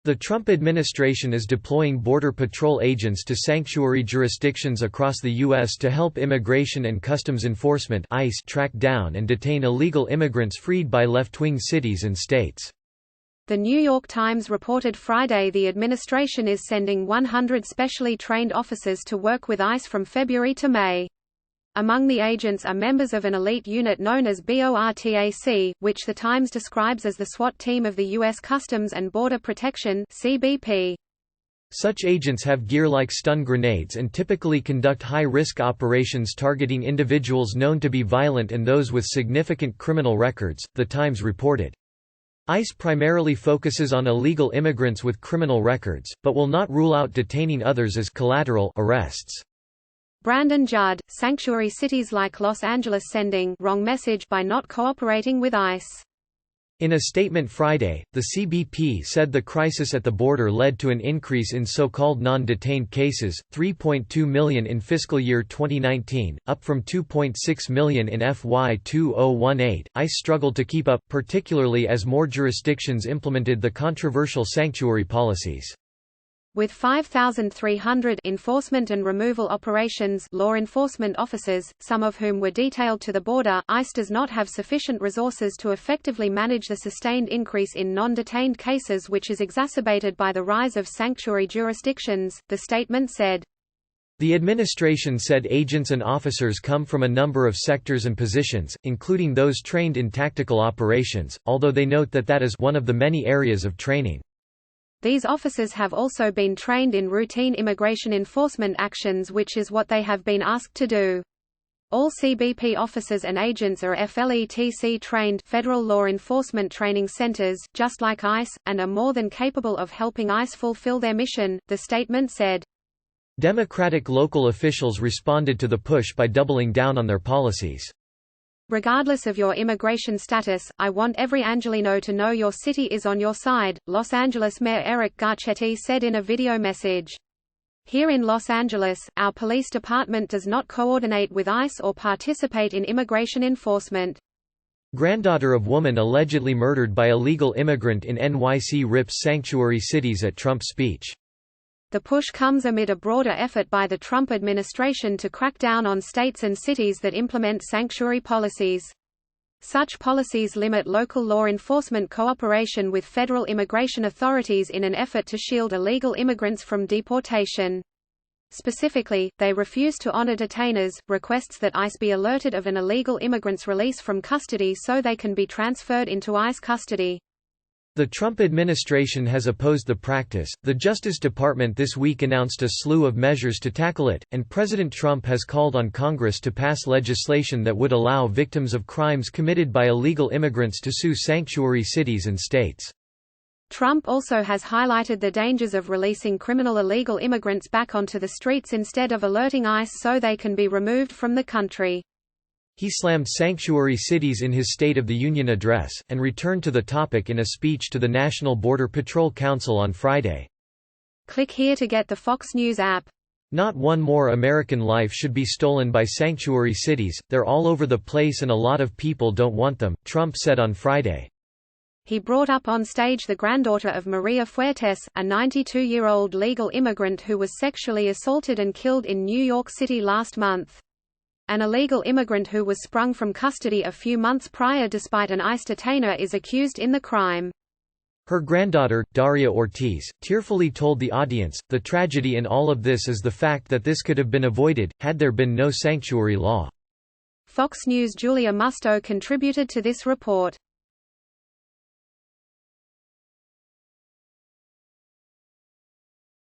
The Trump administration is deploying Border Patrol agents to sanctuary jurisdictions across the U.S. to help Immigration and Customs Enforcement (ICE) track down and detain illegal immigrants freed by left-wing cities and states. The New York Times reported Friday the administration is sending 100 specially trained officers to work with ICE from February to May. Among the agents are members of an elite unit known as BORTAC, which the Times describes as the SWAT team of the U.S. Customs and Border Protection (CBP). Such agents have gear like stun grenades and typically conduct high-risk operations targeting individuals known to be violent and those with significant criminal records, the Times reported. ICE primarily focuses on illegal immigrants with criminal records, but will not rule out detaining others as collateral arrests. Brandon Judd, sanctuary cities like Los Angeles sending wrong message by not cooperating with ICE. In a statement Friday, the CBP said the crisis at the border led to an increase in so-called non-detained cases, 3.2 million in fiscal year 2019, up from 2.6 million in FY 2018. ICE struggled to keep up, particularly as more jurisdictions implemented the controversial sanctuary policies. With 5,300 enforcement and removal operations law enforcement officers, some of whom were detailed to the border, ICE does not have sufficient resources to effectively manage the sustained increase in non-detained cases, which is exacerbated by the rise of sanctuary jurisdictions, the statement said. The administration said agents and officers come from a number of sectors and positions, including those trained in tactical operations, although they note that is one of the many areas of training. These officers have also been trained in routine immigration enforcement actions, which is what they have been asked to do. All CBP officers and agents are FLETC trained Federal Law Enforcement Training Centers, just like ICE, and are more than capable of helping ICE fulfill their mission, the statement said. Democratic local officials responded to the push by doubling down on their policies. Regardless of your immigration status, I want every Angelino to know your city is on your side, Los Angeles Mayor Eric Garcetti said in a video message. Here in Los Angeles, our police department does not coordinate with ICE or participate in immigration enforcement. Granddaughter of woman allegedly murdered by illegal immigrant in NYC rips sanctuary cities at Trump speech. The push comes amid a broader effort by the Trump administration to crack down on states and cities that implement sanctuary policies. Such policies limit local law enforcement cooperation with federal immigration authorities in an effort to shield illegal immigrants from deportation. Specifically, they refuse to honor detainers, requests that ICE be alerted of an illegal immigrant's release from custody so they can be transferred into ICE custody. The Trump administration has opposed the practice. The Justice Department this week announced a slew of measures to tackle it, and President Trump has called on Congress to pass legislation that would allow victims of crimes committed by illegal immigrants to sue sanctuary cities and states. Trump also has highlighted the dangers of releasing criminal illegal immigrants back onto the streets instead of alerting ICE so they can be removed from the country. He slammed sanctuary cities in his State of the Union address, and returned to the topic in a speech to the National Border Patrol Council on Friday. Click here to get the Fox News app. Not one more American life should be stolen by sanctuary cities, they're all over the place and a lot of people don't want them, Trump said on Friday. He brought up on stage the granddaughter of Maria Fuertes, a 92-year-old legal immigrant who was sexually assaulted and killed in New York City last month. An illegal immigrant who was sprung from custody a few months prior despite an ICE detainer is accused in the crime. Her granddaughter, Daria Ortiz, tearfully told the audience, "The tragedy in all of this is the fact that this could have been avoided, had there been no sanctuary law." Fox News' Julia Musto contributed to this report.